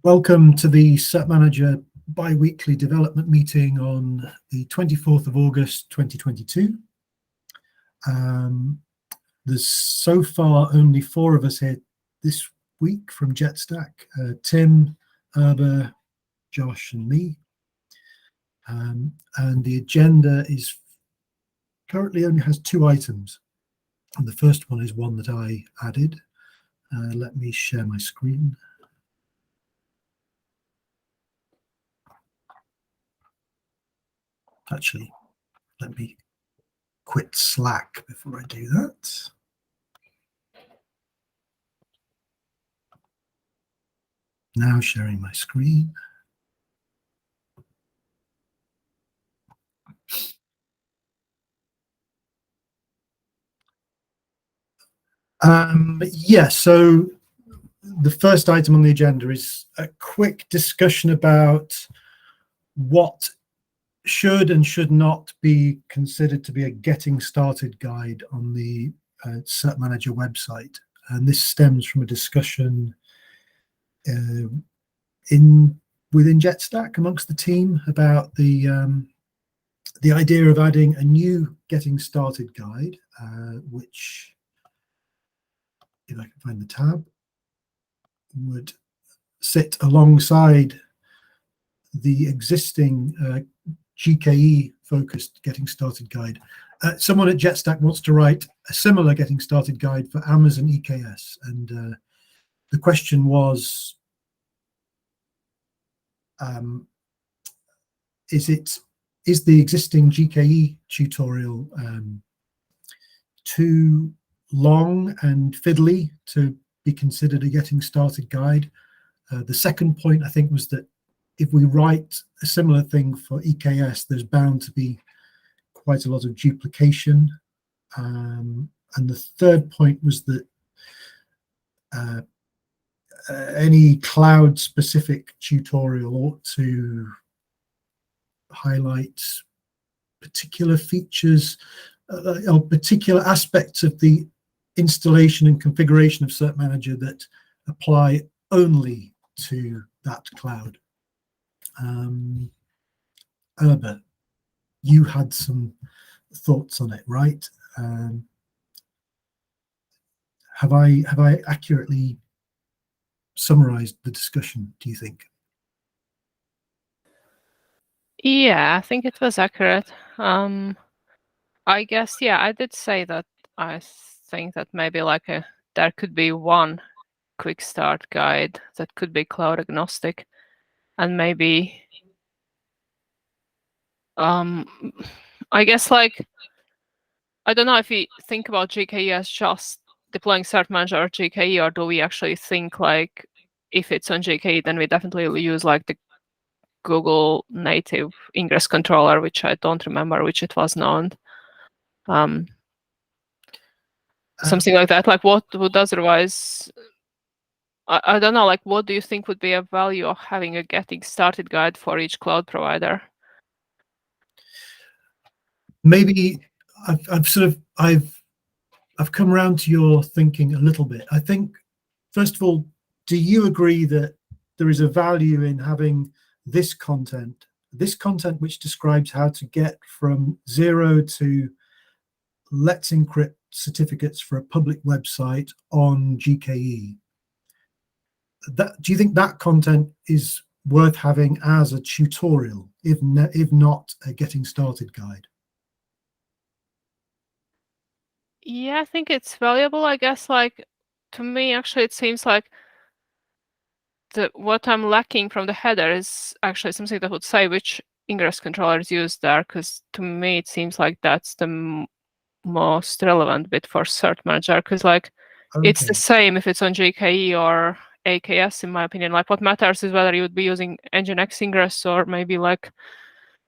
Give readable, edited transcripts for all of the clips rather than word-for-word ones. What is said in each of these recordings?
Welcome to the cert-manager bi-weekly development meeting on the 24th of August 2022. There's so far only 4 of us here this week from JetStack, Tim, Irbe, Josh and me. And the agenda is currently only has 2 items. And the first one is one that I added. Let me share my screen. Actually, let me quit Slack before I do that. Now sharing my screen. So the first item on the agenda is a quick discussion about what should and should not be considered to be a getting started guide on the cert-manager website. And this stems from a discussion within JetStack amongst the team about the idea of adding a new getting started guide, which, if I can find the tab, would sit alongside the existing GKE focused getting started guide. Someone at JetStack wants to write a similar getting started guide for Amazon EKS, and the question was, is the existing GKE tutorial too long and fiddly to be considered a getting started guide? The second point, I think, was that if we write a similar thing for EKS, there's bound to be quite a lot of duplication. And the third point was that any cloud-specific tutorial ought to highlight particular features or particular aspects of the installation and configuration of cert-manager that apply only to that cloud. Irbe, you had some thoughts on it, right? Have I accurately summarized the discussion, do you think? Yeah, I think it was accurate. I guess, yeah, I did say that I think that maybe like there could be one quick start guide that could be cloud agnostic, and maybe I guess, like, I don't know if we think about GKE as just deploying cert-manager or GKE, or do we actually think, like, if it's on GKE, then we definitely use like the Google native ingress controller, which I don't remember which it was named. Something like that. Like, what would otherwise, I don't know, like, what do you think would be a value of having a getting started guide for each cloud provider? Maybe I've come around to your thinking a little bit. I think, first of all, do you agree that there is a value in having this content which describes how to get from 0 to let's encrypt certificates for a public website on GKE? Do you think that content is worth having as a tutorial, if not a getting started guide? Yeah, I think it's valuable. I guess, like, to me, actually, it seems like what I'm lacking from the header is actually something that would say which ingress controller is used there, because to me it seems like that's the most relevant bit for cert-manager, because, like, okay, it's the same if it's on GKE or AKS, in my opinion. Like, what matters is whether you would be using Nginx ingress or maybe like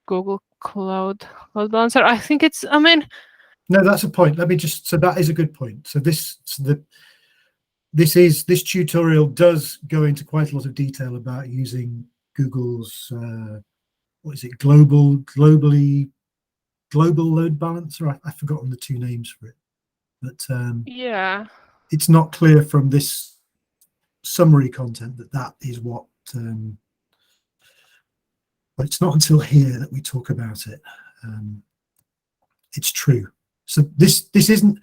Google Cloud Load Balancer. I think it's, I mean, no, that's a point. Let me just, so that is a good point. So this tutorial does go into quite a lot of detail about using Google's what is it, global load balancer. I've forgotten the 2 names for it, but yeah, it's not clear from this summary content that is what it's not until here that we talk about it. It's true. So this isn't.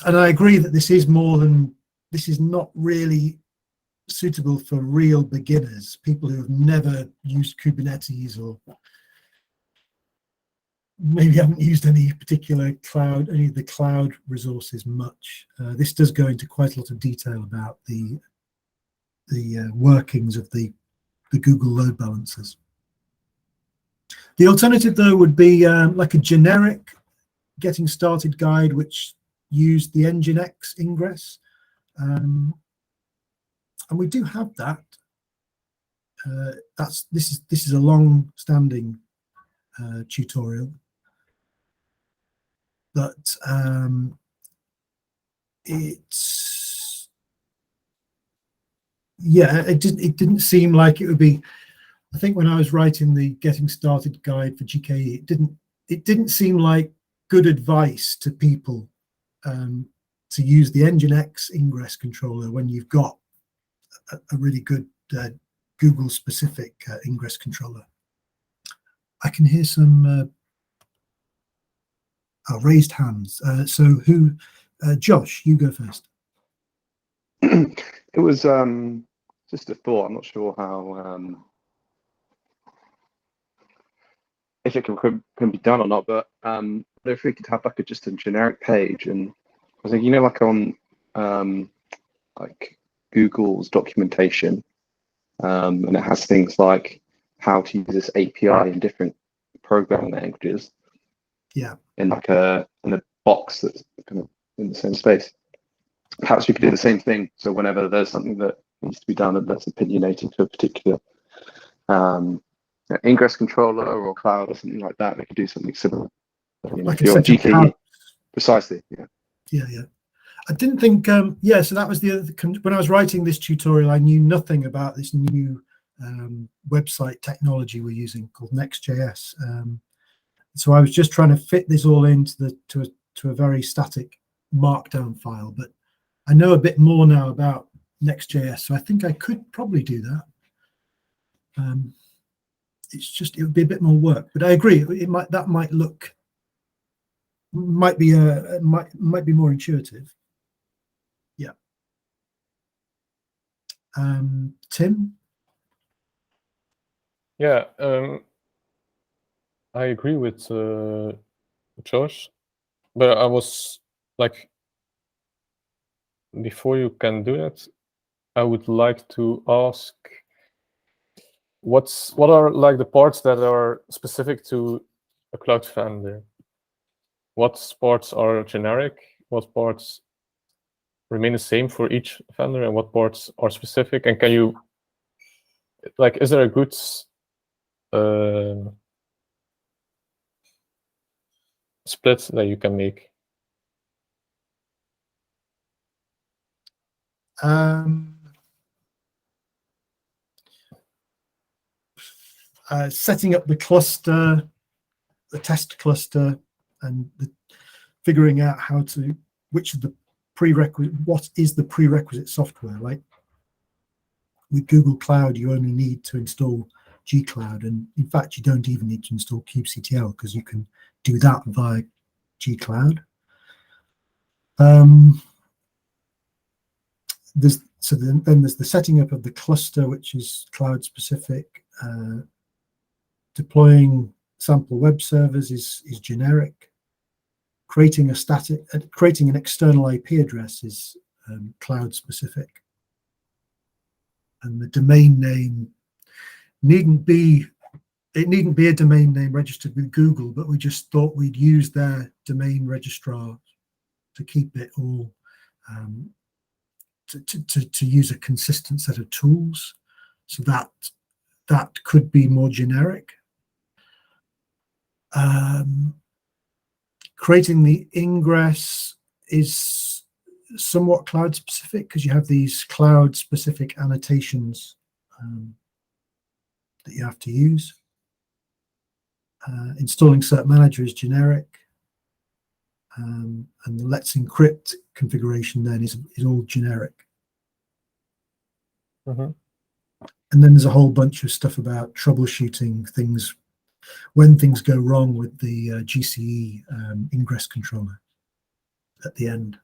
And I agree that this is more than. This is not really suitable for real beginners, people who have never used Kubernetes or maybe haven't used any particular cloud, any of the cloud resources much. This does go into quite a lot of detail about the workings of the Google load balancers. The alternative, though, would be like a generic getting started guide, which used the Nginx ingress. And we do have that. This is a long-standing tutorial, but it's it didn't seem like it would be. I think when I was writing the getting started guide for GKE, it didn't seem like good advice to people to use the Nginx ingress controller when you've got a really good Google-specific ingress controller. I can hear some raised hands. So who? Josh, you go first. It was just a thought. I'm not sure how if it can be done or not, but if we could have like just a generic page, and I was thinking, like on like Google's documentation, and it has things like how to use this API in different programming languages. Yeah. In like in a box that's kind of in the same space. Perhaps we could do the same thing. So whenever there's something that needs to be done that's opinionated to a particular ingress controller or cloud or something like that, we could do something similar. Like if you're on GKE, precisely. Yeah. I didn't think. So that was the other. When I was writing this tutorial, I knew nothing about this new website technology we're using called Next.js. So I was just trying to fit this all into to a very static Markdown file. But I know a bit more now about Next.js, so I think I could probably do that. It's just it would be a bit more work, but I agree. That might be more intuitive. Yeah. Tim? Yeah, I agree with Josh, but I was like, before you can do that, I would like to ask, what are like the parts that are specific to a cloud vendor? What parts are generic? What parts remain the same for each vendor, and what parts are specific? And can you, like, is there a good split that you can make? Setting up the cluster, the test cluster, and figuring out what is the prerequisite software. Like with Google Cloud, you only need to install gcloud, and in fact, you don't even need to install kubectl because you can do that via gcloud. Then there's the setting up of the cluster, which is cloud specific. Deploying sample web servers is generic. Creating an external IP address is cloud specific. And the domain name needn't be a domain name registered with Google, but we just thought we'd use their domain registrar to keep it all to use a consistent set of tools. So that could be more generic. Creating the ingress is somewhat cloud specific because you have these cloud specific annotations that you have to use. Installing cert-manager is generic, and the let's encrypt configuration then is all generic. Mm-hmm. And then there's a whole bunch of stuff about troubleshooting things when things go wrong with the GCE ingress controller at the end.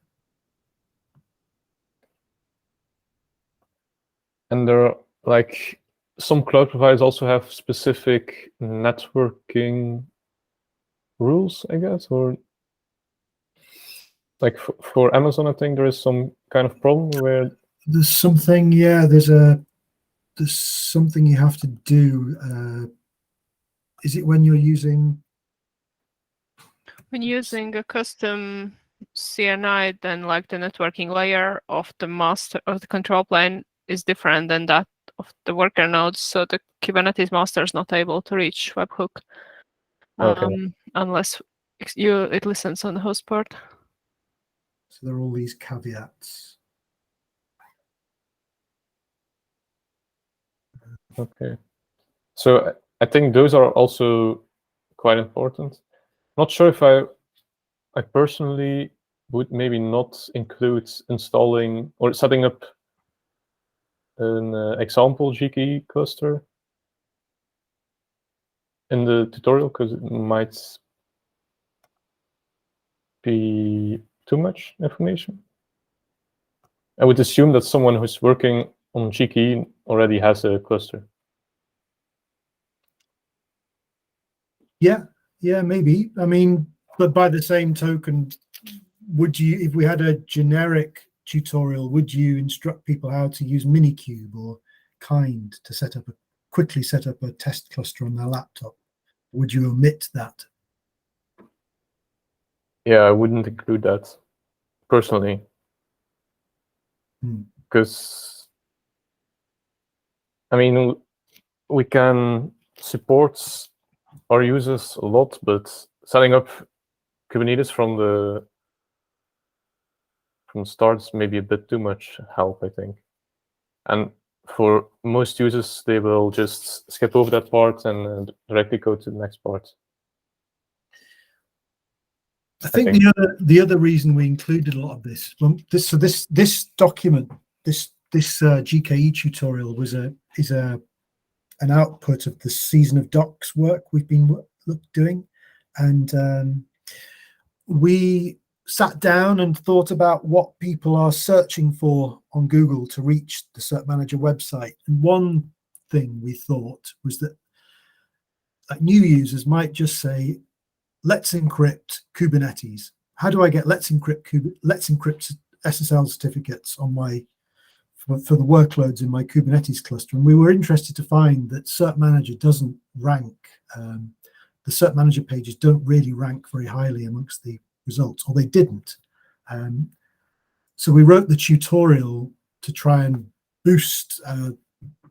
And there are like some cloud providers also have specific networking rules, I guess, or like for Amazon, I think there is some kind of problem where there's something, yeah, there's something you have to do. Is it when you're using a custom CNI, then like the networking layer of the master of the control plane is different than that of the worker nodes, so the Kubernetes master is not able to reach webhook unless it listens on the host port. So there are all these caveats. Okay. So I think those are also quite important. Not sure if I personally would maybe not include installing or setting up an example GKE cluster in the tutorial, because it might be too much information. I would assume that someone who's working on GKE already has a cluster. Yeah, maybe. I mean, but by the same token, would you, if we had a generic tutorial, would you instruct people how to use Minikube or Kind to quickly set up a test cluster on their laptop? Would you omit that? Yeah, I wouldn't include that personally, because I mean, we can support our users a lot, but setting up Kubernetes from the start is maybe a bit too much help, I think. And for most users, they will just skip over that part and directly go to the next part. I think the other reason we included a lot of this, this document, this GKE tutorial is an output of the season of docs work we've been doing, and we sat down and thought about what people are searching for on Google to reach the cert-manager website. And one thing we thought was that new users might just say, let's encrypt Kubernetes. How do I get let's encrypt SSL certificates on for the workloads in my Kubernetes cluster? And we were interested to find that cert-manager doesn't rank. The cert-manager pages don't really rank very highly amongst the results, or they didn't. So we wrote the tutorial to try and boost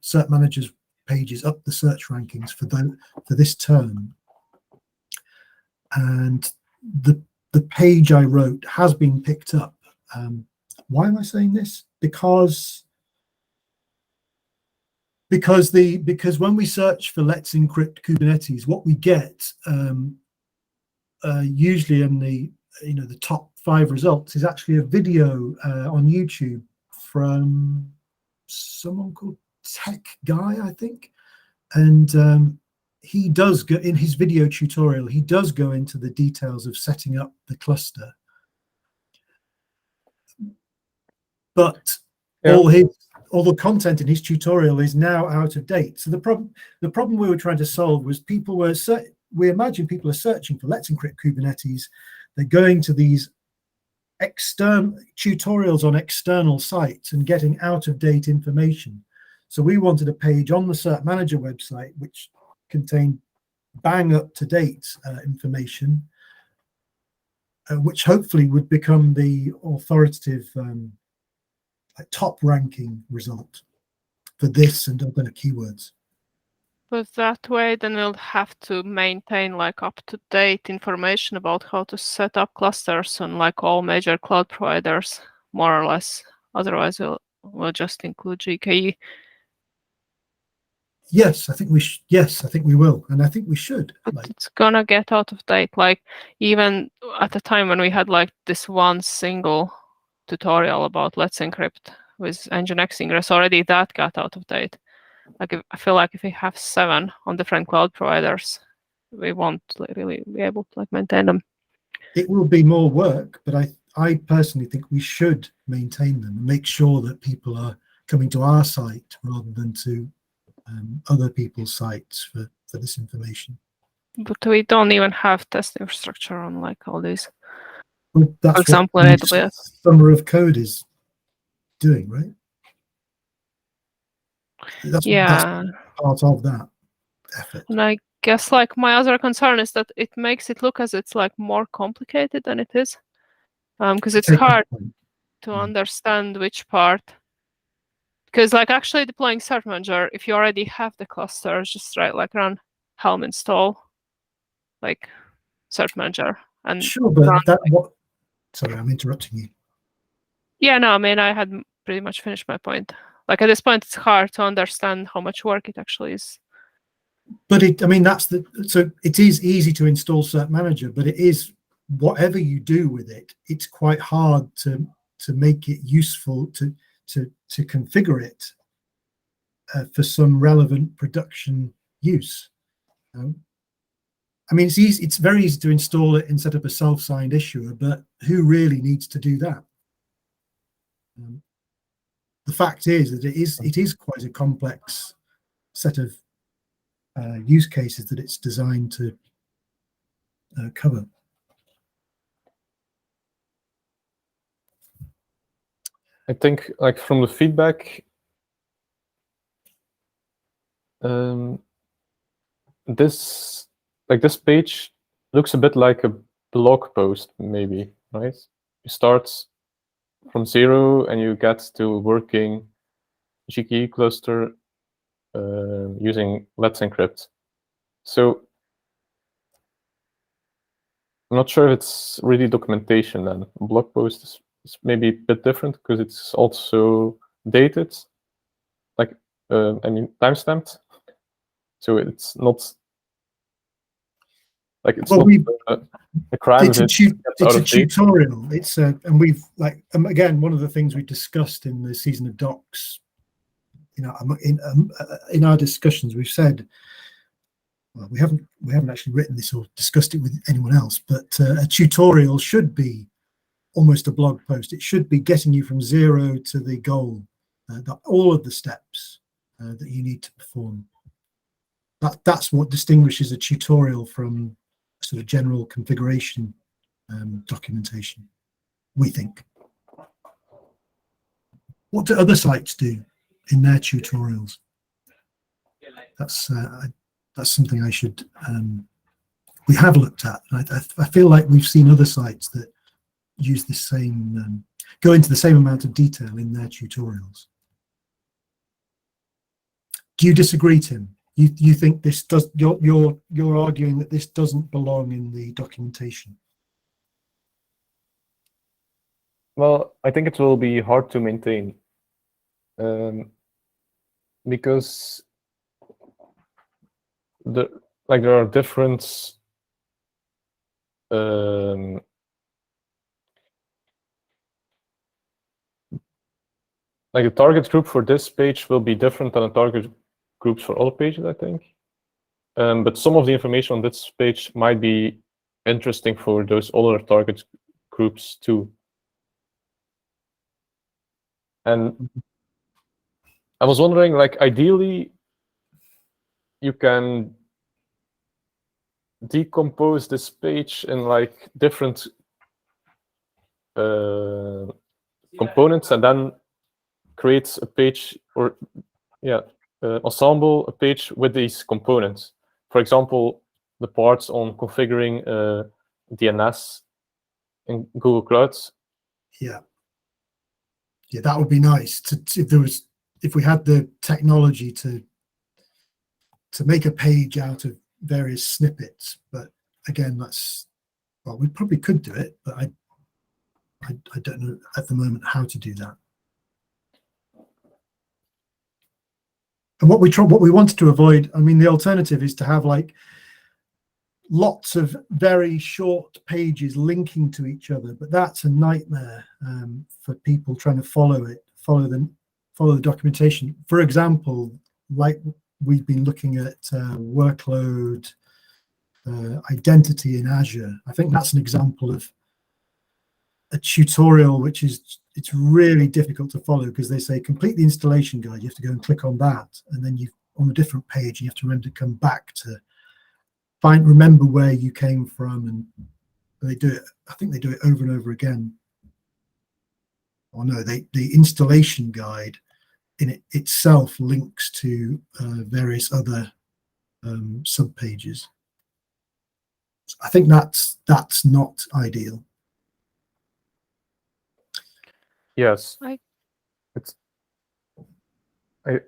cert-manager's pages up the search rankings for this term. And the page I wrote has been picked up. Why am I saying this? Because when we search for let's encrypt Kubernetes, what we get usually in the top 5 results is actually a video on YouTube from someone called Tech Guy, I think, and he does go in his video tutorial. He does go into the details of setting up the cluster, but all the content in his tutorial is now out of date. So the problem we were trying to solve was we imagine people are searching for let's encrypt Kubernetes. They're going to these external tutorials on external sites and getting out of date information. So we wanted a page on the cert-manager website which contained bang up to date information, which hopefully would become the authoritative top ranking result for this and other keywords. But that way, then we'll have to maintain like up-to-date information about how to set up clusters on like all major cloud providers, more or less. Otherwise, we'll just include GKE. Yes, I think we yes, I think we will, and I think we should. But it's gonna get out of date. Like even at the time when we had like this one single tutorial about let's encrypt with Nginx ingress, already that got out of date. Like I feel like if we have 7 on different cloud providers, we won't really be able to maintain them. It will be more work, but I personally think we should maintain them and make sure that people are coming to our site rather than to other people's sites for this information. But we don't even have test infrastructure on all these. Well, that's For example, what in AWS. Summer of Code is doing, right? That's part of that effort. And I guess my other concern is that it makes it look as it's more complicated than it is, because it's hard to understand which part. Because actually deploying cert-manager, if you already have the cluster, just run helm install cert-manager and sure, but sorry, I'm interrupting you. Yeah, no, I mean I had pretty much finished my point. At this point, it's hard to understand how much work it actually is. But so it is easy to install cert-manager, but it is, whatever you do with it, it's quite hard to make it useful to configure it for some relevant production use. I mean, it's very easy to install it and set up a self-signed issuer, but who really needs to do that? The fact is that it is quite a complex set of use cases that it's designed to cover. I think from the feedback, this page looks a bit like a blog post, maybe, right? You start from 0 and you get to working GKE cluster using Let's Encrypt. So I'm not sure if it's really documentation then. A blog post is maybe a bit different because it's also dated, timestamped. So it's not it's well, not a crime. It's a tutorial. It's and we've again, one of the things we discussed in the season of docs, in our discussions, we've said, well, we haven't actually written this or discussed it with anyone else, but a tutorial should be almost a blog post. It should be getting you from 0 to the goal, all of the steps that you need to perform. That's what distinguishes a tutorial from sort of general configuration documentation, we think. What do other sites do in their tutorials? That's something I should we have looked at. I feel like we've seen other sites that use the same go into the same amount of detail in their tutorials. Do you disagree, Tim? You think this does? You're arguing that this doesn't belong in the documentation. Well, I think it will be hard to maintain because there are different the target group for this page will be different than the target groups for all pages, I think. But some of the information on this page might be interesting for those other target groups too. And I was wondering, ideally, you can decompose this page in different components and then create a page or ensemble a page with these components. For example, the parts on configuring DNS in Google Clouds. Yeah, that would be nice if we had the technology to make a page out of various snippets. But again, we probably could do it, but I don't know at the moment how to do that. And what we wanted to avoid, I mean, the alternative is to have lots of very short pages linking to each other, but that's a nightmare for people trying to follow the documentation. For example, like we've been looking at workload identity in Azure. I think that's an example of a tutorial which it's really difficult to follow, because they say complete the installation guide. You have to go and click on that, and then you on a different page you have to remember to come back to remember where you came from, and they do it. I think they do it over and over again. Oh no, the installation guide in itself links to various other sub pages. I think that's not ideal. Yes. I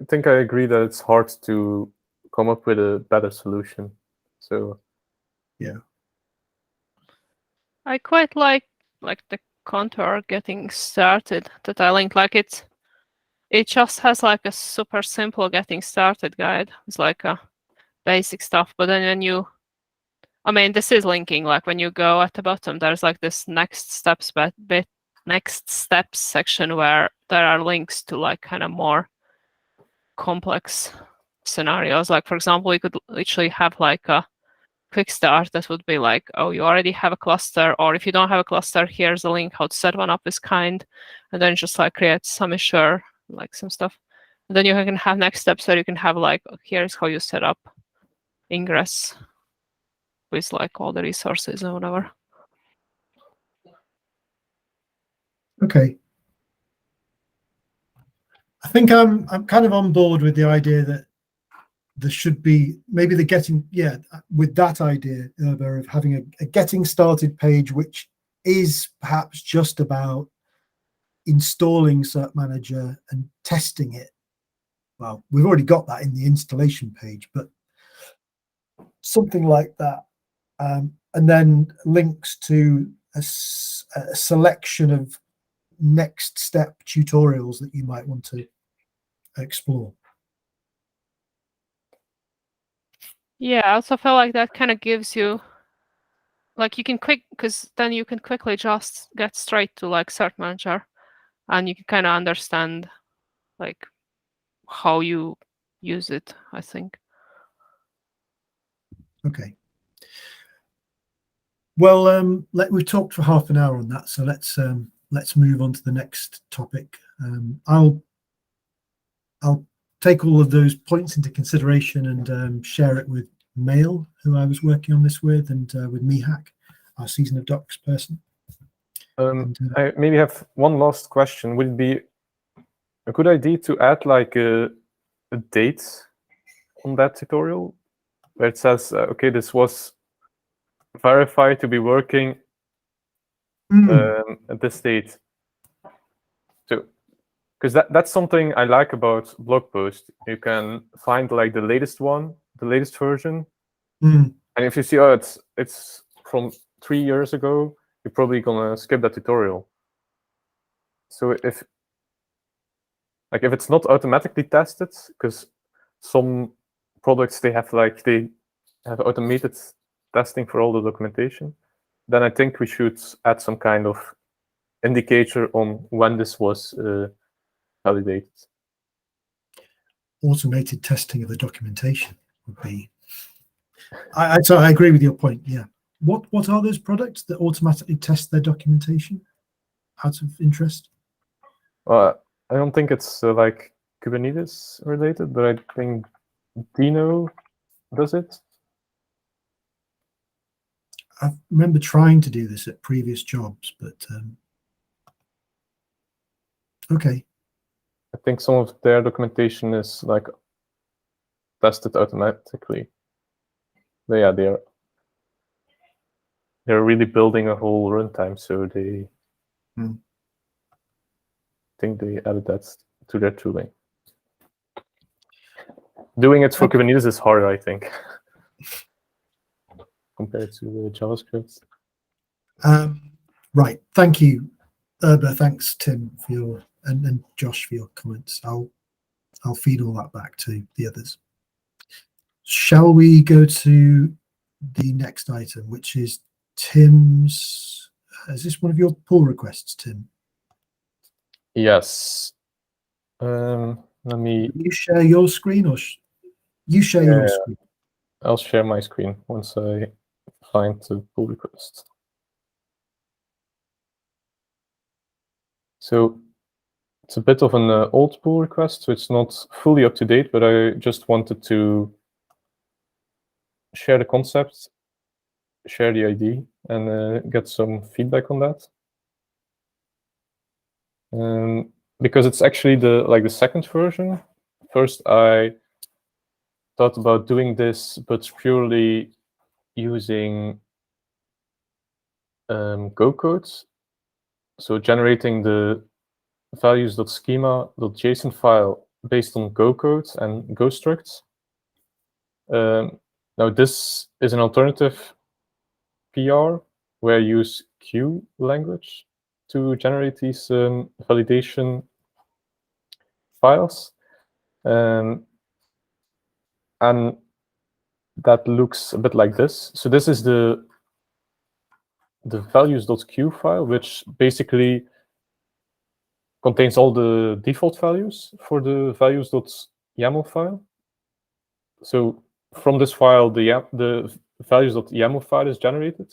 think I agree that it's hard to come up with a better solution. So yeah, I quite like the contour getting started that I linked. Like it just has like a super simple getting started guide. It's like a basic stuff, but then when I mean, this is linking, like when you go at the bottom, there's like this next steps next steps section where there are links to like kind of more complex scenarios. Like, for example, we could literally have like a quick start that would be like, oh, you already have a cluster, or if you don't have a cluster, here's a link how to set one up is kind, and then just like create some issue, like some stuff. And then you can have next steps where you can have like, here's how you set up ingress with like all the resources or whatever. okay. I think I'm kind of on board with the idea that there should be maybe with that idea of having a getting started page, which is perhaps just about installing cert-manager and testing it. Well, we've already got that in the installation page, but something like that. And then links to a selection of next step tutorials that you might want to explore. Yeah, I also feel like that kind of gives you, like, you can because then you can quickly just get straight to like cert-manager, and you can kind of understand like how you use it, I think. Okay. Well, we've talked for half an hour on that, so let's move on to the next topic. I'll take all of those points into consideration and share it with Mail, who I was working on this with, and with Mihak, our season of docs person. I maybe have one last question. Would it be a good idea to add like a date on that tutorial where it says, okay, this was verified to be working at this date? So, because that's something I like about blog posts. You can find like the latest one, the latest version, and if you see, oh, it's from 3 years ago, you're probably gonna skip that tutorial. So if it's not automatically tested, because some products they have automated testing for all the documentation, then I think we should add some kind of indicator on when this was validated. Automated testing of the documentation would be. So I agree with your point. Yeah. What are those products that automatically test their documentation? Out of interest. I don't think it's like Kubernetes related, but I think Dino does it. I remember trying to do this at previous jobs, but okay. I think some of their documentation is like tested automatically. But yeah, they're really building a whole runtime, so they think they added that to their tooling. Doing it for Kubernetes is harder, I think, compared to JavaScript. Right. Thank you, Irbe. Thanks, Tim, for your and Josh for your comments. I'll feed all that back to the others. Shall we go to the next item, which is Tim's? Is this one of your pull requests, Tim? Yes. Let Let me. You share your screen, or you share your screen? I'll share my screen once I find the pull request. So it's a bit of an old pull request, so it's not fully up to date, but I just wanted to share the concept, share the ID, and get some feedback on that. Because it's actually the second version. First, I thought about doing this, but purely using Go codes. So generating the values.schema.json file based on Go codes and Go structs. Now this is an alternative PR where I use Q language to generate these validation files. And that looks a bit like this. So this is the values.q file, which basically contains all the default values for the values.yaml file. So from this file, the values.yaml file is generated.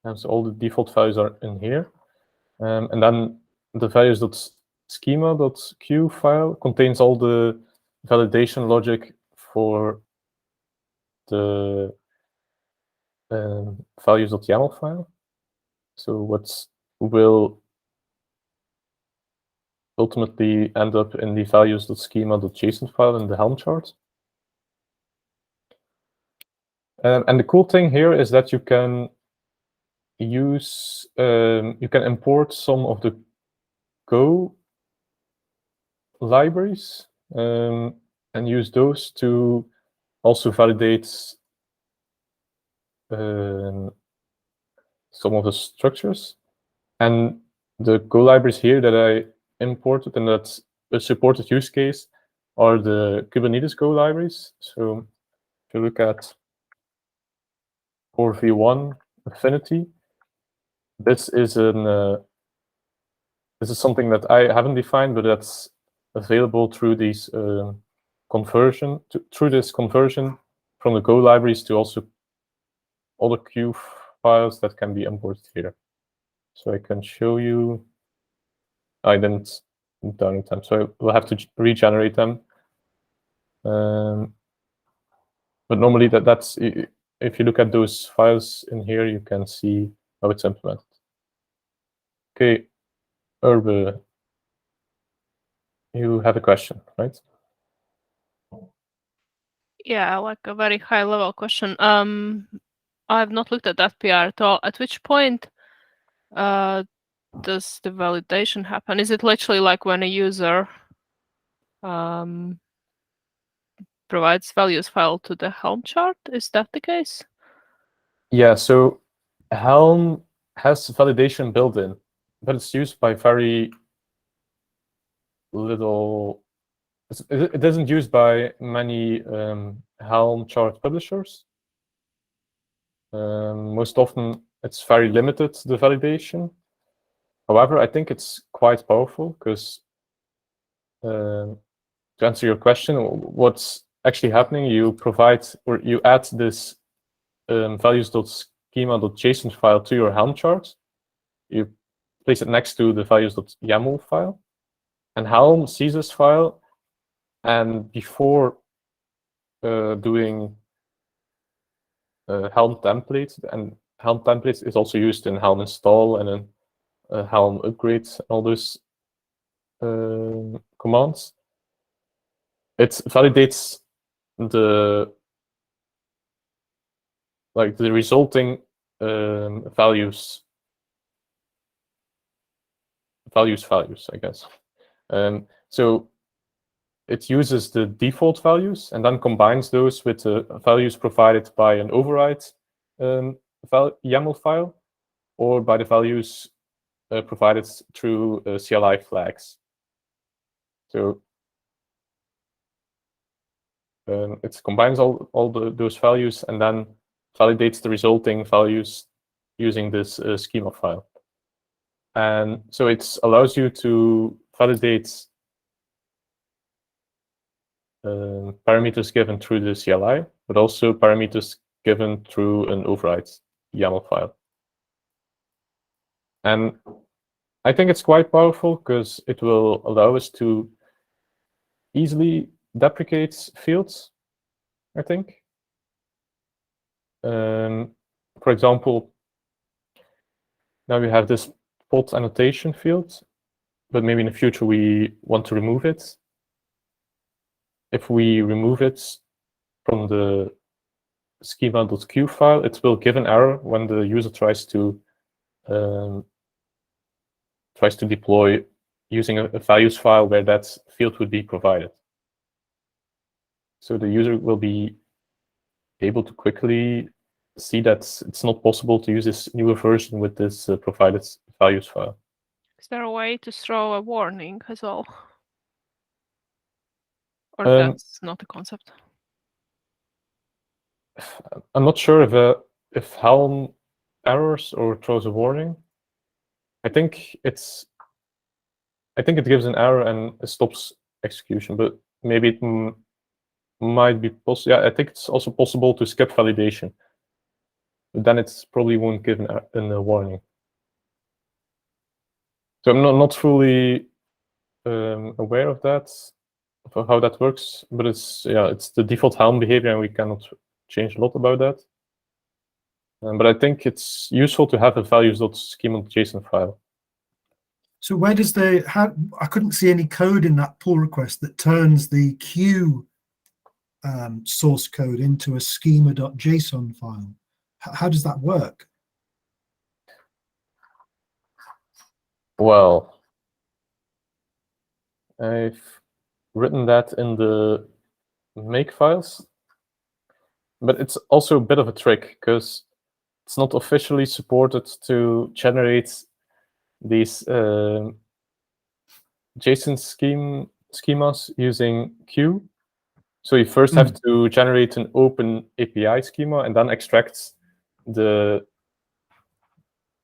And so all the default values are in here. And then the values.schema.q file contains all the validation logic for the values.yaml file. So what will ultimately end up in the values.schema.json file in the Helm chart. And the cool thing here is that you can use, you can import some of the Go libraries and use those to also validate some of the structures. And the Go libraries here that I imported and that's a supported use case are the Kubernetes Go libraries. So if you look at Core v1 Affinity, this is something that I haven't defined, but that's available through these through this conversion from the Go libraries to also all the Q files that can be imported here. So I can show you. I didn't download them, so we'll have to regenerate them. But normally that's if you look at those files in here, you can see how it's implemented. Okay, Irbe, you have a question, right? Yeah, like a very high level question. I've not looked at that PR at all. At which point does the validation happen? Is it literally like when a user provides values file to the Helm chart? Is that the case? Yeah, so Helm has validation built in, but it's used by very little. It isn't used by many Helm chart publishers. Most often, it's very limited, the validation. However, I think it's quite powerful because to answer your question, what's actually happening, you provide or you add this values.schema.json file to your Helm chart. You place it next to the values.yaml file. And Helm sees this file, and before doing Helm templates, and Helm templates is also used in Helm install and in Helm upgrades, all those commands. It validates the resulting values, I guess. So it uses the default values and then combines those with the values provided by an override YAML file or by the values provided through CLI flags. So it combines all those values and then validates the resulting values using this schema file. And so it allows you to validate parameters given through the CLI, but also parameters given through an override YAML file. And I think it's quite powerful because it will allow us to easily deprecate fields, I think. For example, now we have this pod annotation field, but maybe in the future we want to remove it. If we remove it from the schema.q file, it will give an error when the user tries to deploy using a values file where that field would be provided. So the user will be able to quickly see that it's not possible to use this newer version with this provided values file. Is there a way to throw a warning as well? Or that's not a concept? I'm not sure if Helm errors or throws a warning. I think it gives an error and it stops execution, but maybe it might be possible. Yeah, I think it's also possible to skip validation, but then it probably won't give a warning. So I'm not fully aware of that, of how that works, but it's the default Helm behavior, and we cannot change a lot about that. But I think it's useful to have a values.schema.json file. So where does I couldn't see any code in that pull request that turns the Q source code into a schema.json file. How does that work? Well, I've written that in the make files, but it's also a bit of a trick because it's not officially supported to generate these JSON schemas using Q. So you first have to generate an open API schema and then extract the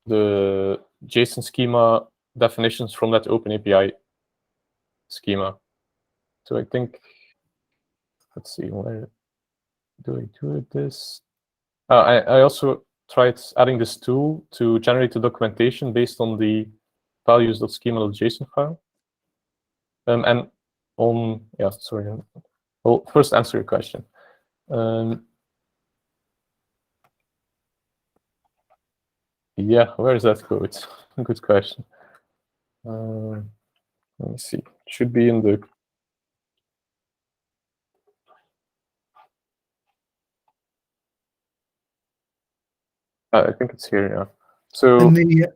JSON schema definitions from that open API schema. So I think, let's see, where do I do this? I also tried adding this tool to generate the documentation based on the values.schema.json file. And on, yeah, sorry. Well, first answer your question. Yeah, where is that code? Good question. Let me see. It should be in the. I think it's here. Yeah. So In the,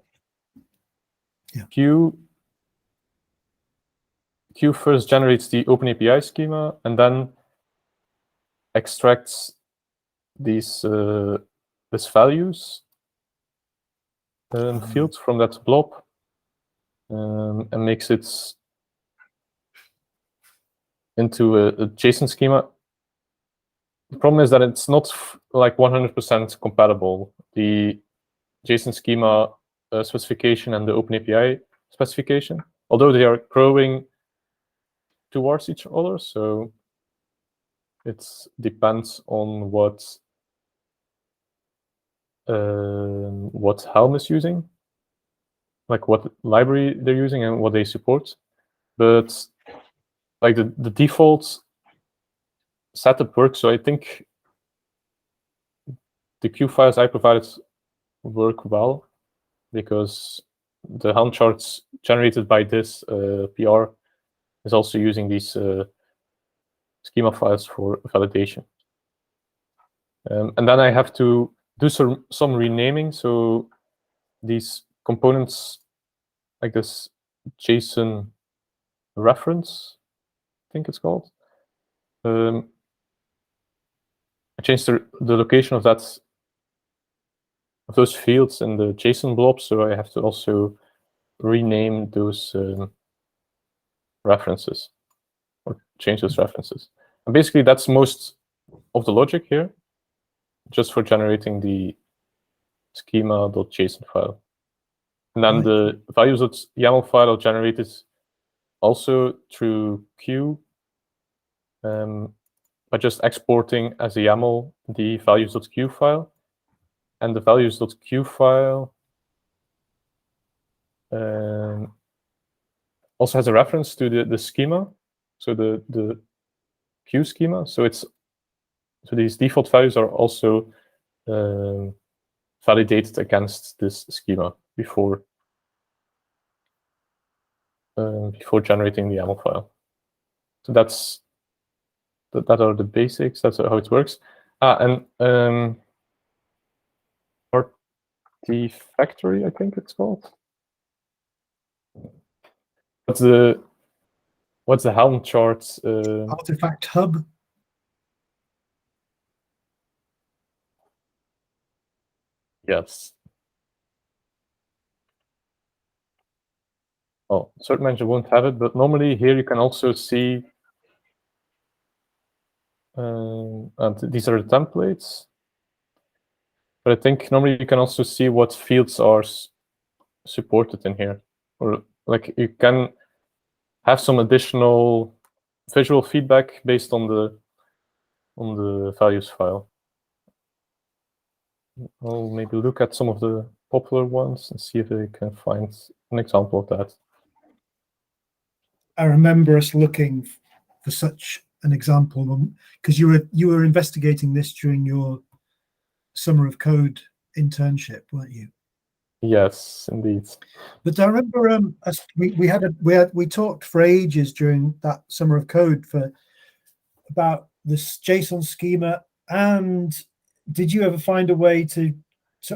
Q first generates the open API schema and then extracts these values fields from that blob and makes it into a JSON schema. The problem is that it's not like 100% compatible. The JSON schema specification and the OpenAPI specification, although they are growing towards each other, so it depends on what Helm is using, like what library they're using and what they support. But like the default setup works, so I think the Q files I provided work well because the Helm charts generated by this PR is also using these schema files for validation. And then I have to do some renaming. So these components, like this JSON reference, I think it's called. I changed the location of those fields in the JSON blob, so I have to also rename those references or change those references. And basically, that's most of the logic here, just for generating the schema.json file. And then the values.yaml file are generated also through Q by just exporting as a YAML the values.q file. And the values.q file also has a reference to the schema, so the Q schema. So these default values are also validated against this schema before generating the YAML file. So that are the basics. That's how it works. And Artifactory, I think it's called. What's the Helm chart? Artifact Hub. Yes. Oh, cert-manager won't have it, but normally here you can also see, and these are the templates. But I think normally you can also see what fields are supported in here, or like you can have some additional visual feedback based on the values file. I'll maybe look at some of the popular ones and see if I can find an example of that. I remember us looking for such an example because you were investigating this during your Summer of Code internship, weren't you? Yes, indeed. But I remember we talked for ages during that Summer of Code about this JSON schema. And did you ever find a way to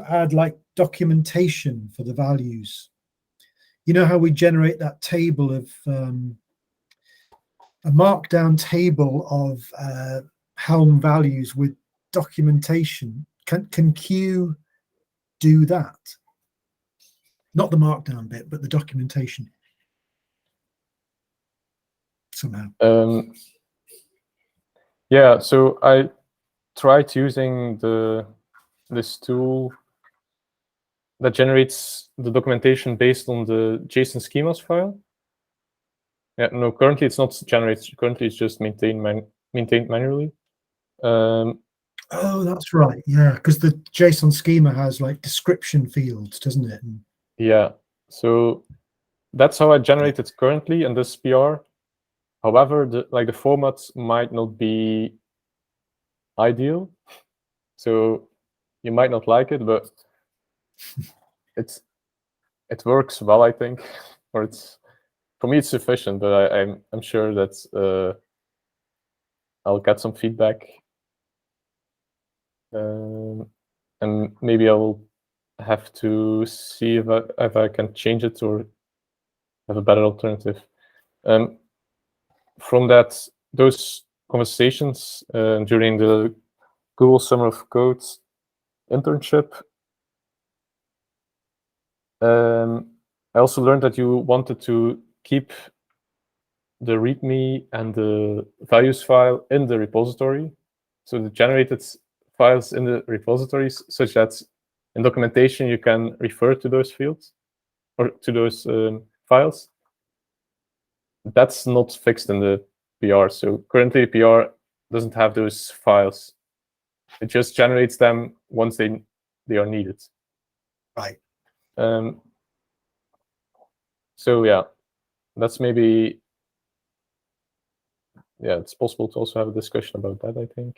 add like documentation for the values? You know how we generate that table of a markdown table of Helm values with documentation. Can Q do that? Not the markdown bit, but the documentation somehow. Yeah, so I tried using this tool that generates the documentation based on the JSON schemas file. Yeah, no, currently it's not generated. Currently it's just maintained manually. Oh, that's right. Yeah, because the JSON schema has like description fields, doesn't it? Yeah, so that's how I generate it currently in this PR. However, the format might not be ideal, so you might not like it, but it works well, I think, or for me it's sufficient. But I'm sure that I'll get some feedback, and maybe I will have to see if I can change it or have a better alternative. From those conversations during the Google Summer of Code internship, I also learned that you wanted to keep the README and the values file in the repository. So the generated files in the repositories, such that in documentation you can refer to those fields or to those files. That's not fixed in the PR. So currently PR doesn't have those files. It just generates them once they are needed. Right. So yeah, that's maybe, yeah, it's possible to also have a discussion about that, I think.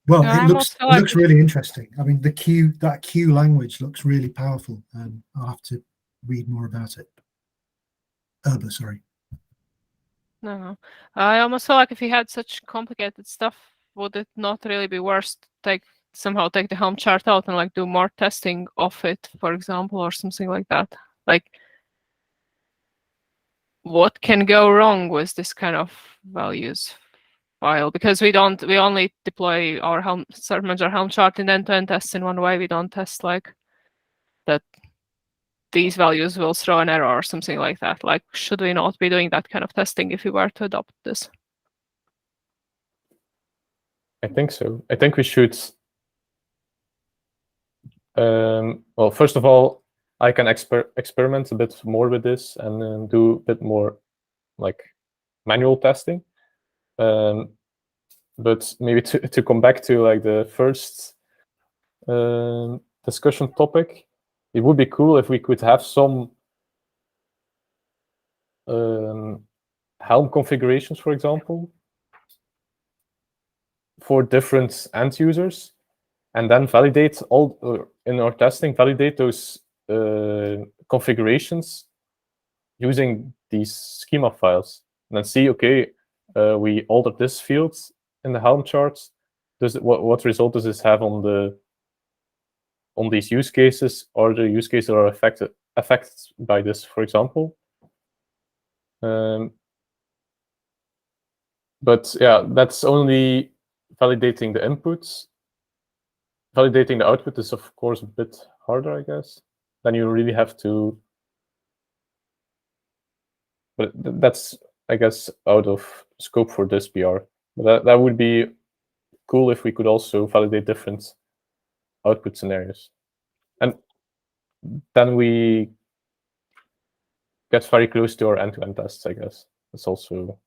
Well, Yeah, it looks really interesting. I mean, that Q language looks really powerful. I'll have to read more about it. Irbe, sorry. No, I almost feel like if you had such complicated stuff, would it not really be worse to somehow take the Helm chart out and like do more testing of it, for example, or something like that? Like, what can go wrong with this kind of values file? Because we only deploy our cert-manager Helm chart in end-to-end tests in one way. We don't test like that these values will throw an error or something like that. Like, should we not be doing that kind of testing if we were to adopt this? I think so. I think we should. Well, first of all, I can experiment a bit more with this and do a bit more like manual testing. But maybe to come back to like the first discussion topic, it would be cool if we could have some Helm configurations, for example, for different end users, and then validate in our testing, validate those configurations using these schema files, and then see, okay, we altered this field in the Helm charts. What result does this have on these use cases? Or the use cases are affected by this, for example. But yeah, that's only validating the inputs. Validating the output is, of course, a bit harder, I guess. Then you really have to. But that's, I guess, out of scope for this PR. But that would be cool if we could also validate different output scenarios. And then we get very close to our end-to-end tests, I guess. It's also,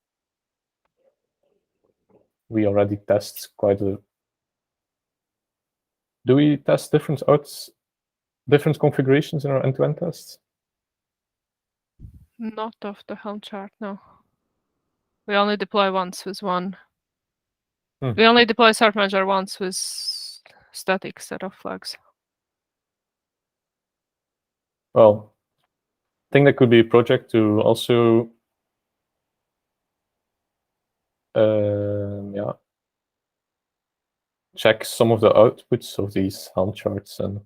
we already test quite a. Do we test different configurations in our end-to-end tests? Not of the Helm chart, no. We only deploy once with one. We only deploy cert-manager once with static set of flags. Well, I think that could be a project to also check some of the outputs of these Helm charts and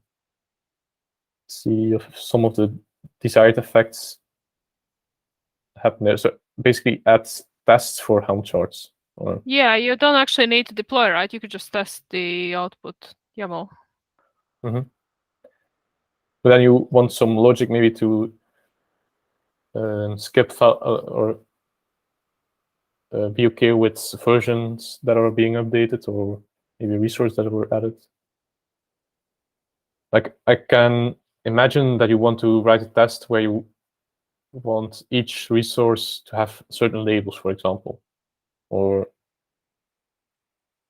see if some of the desired effects happen there. So basically add tests for Helm charts. Yeah, you don't actually need to deploy, right? You could just test the output YAML. But then you want some logic maybe to skip or be okay with versions that are being updated, or maybe resources that were added. Like, I can imagine that you want to write a test where you want each resource to have certain labels, for example, or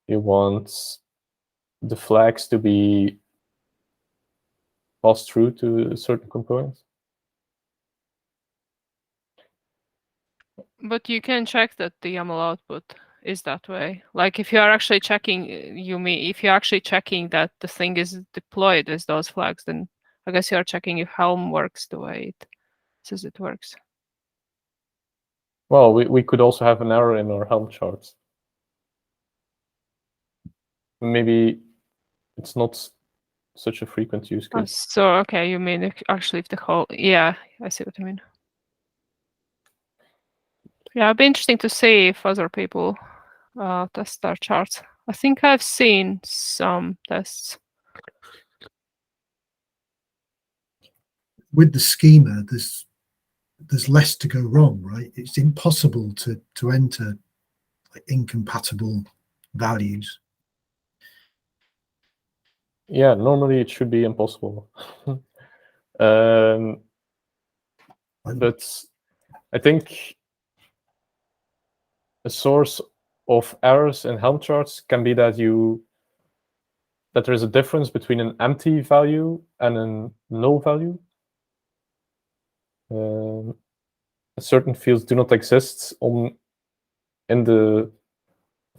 you want the flags to be passed through to a certain component. But you can check that the YAML output is that way. Like if you are actually checking, if you're actually checking that the thing is deployed with those flags, then I guess you are checking if Helm works the way it says it works. Well, we could also have an error in our Helm charts. Maybe it's not such a frequent use case. So, okay, you mean actually if the whole, yeah, I see what you mean. Yeah, it'd be interesting to see if other people test our charts. I think I've seen some tests. With the schema, there's less to go wrong, right? It's impossible to enter like incompatible values. Yeah, normally it should be impossible. But I think a source of errors in Helm charts can be that there is a difference between an empty value and a null value. Certain fields do not exist in the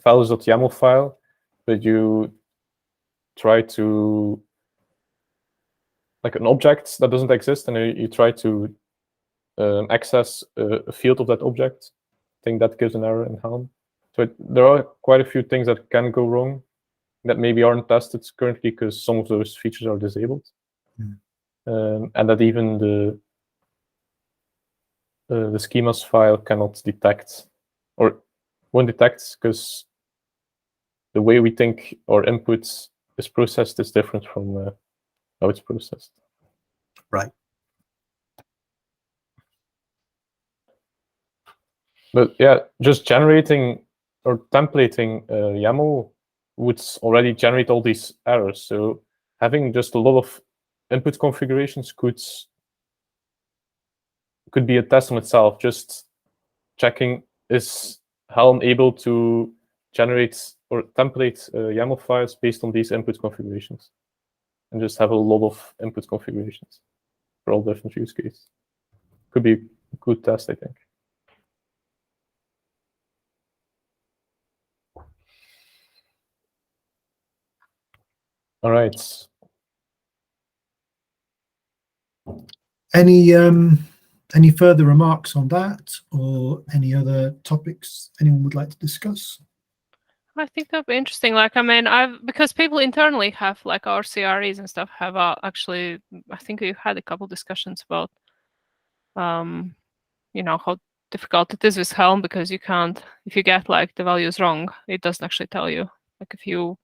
values.yaml file, but you try to, like an object that doesn't exist, and you try to access a field of that object. I think that gives an error in Helm. So there are quite a few things that can go wrong that maybe aren't tested currently because some of those features are disabled. And that even the schemas file cannot detect, or won't detect, because the way we think our input is processed is different from how it's processed. Right. But yeah, just generating or templating YAML would already generate all these errors. So having just a lot of input configurations could be a test on itself, just checking, is Helm able to generate or template YAML files based on these input configurations, and just have a lot of input configurations for all different use cases. Could be a good test, I think. All right. Any further remarks on that, or any other topics anyone would like to discuss? I think that'd be interesting. Like, I mean, because people internally have like our CREs and stuff have actually, I think we've had a couple discussions about, you know, how difficult it is with Helm, because you can't, if you get like the values wrong, it doesn't actually tell you. Like if you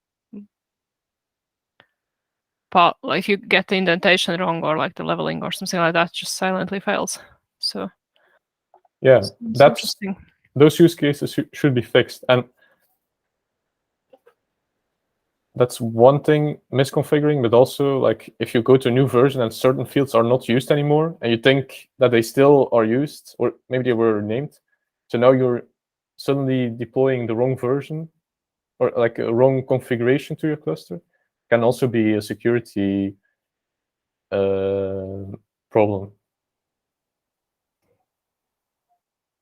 if you get the indentation wrong or like the leveling or something like that, it just silently fails. So yeah, that's interesting. Those use cases should be fixed, and that's one thing misconfiguring. But also, like if you go to a new version and certain fields are not used anymore, and you think that they still are used, or maybe they were named, so now you're suddenly deploying the wrong version or like a wrong configuration to your cluster, can also be a security problem.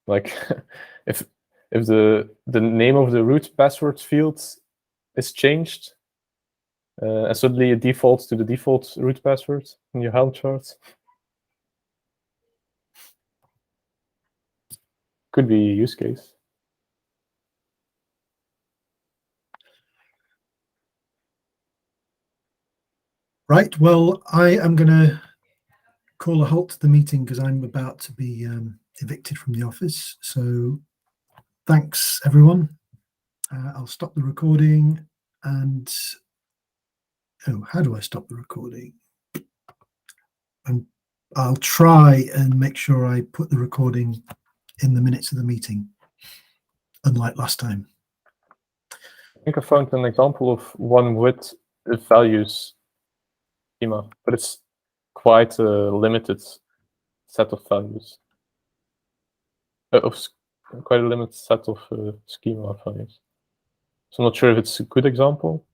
Like if the name of the root password field is changed, and suddenly it defaults to the default root password in your Helm chart, could be a use case. Right. Well, I am going to call a halt to the meeting because I'm about to be evicted from the office. So thanks, everyone. I'll stop the recording. And oh, how do I stop the recording? And I'll try and make sure I put the recording in the minutes of the meeting, unlike last time. I think I found an example of one with the values schema, but it's quite a limited set of values. Quite a limited set of schema values. So I'm not sure if it's a good example.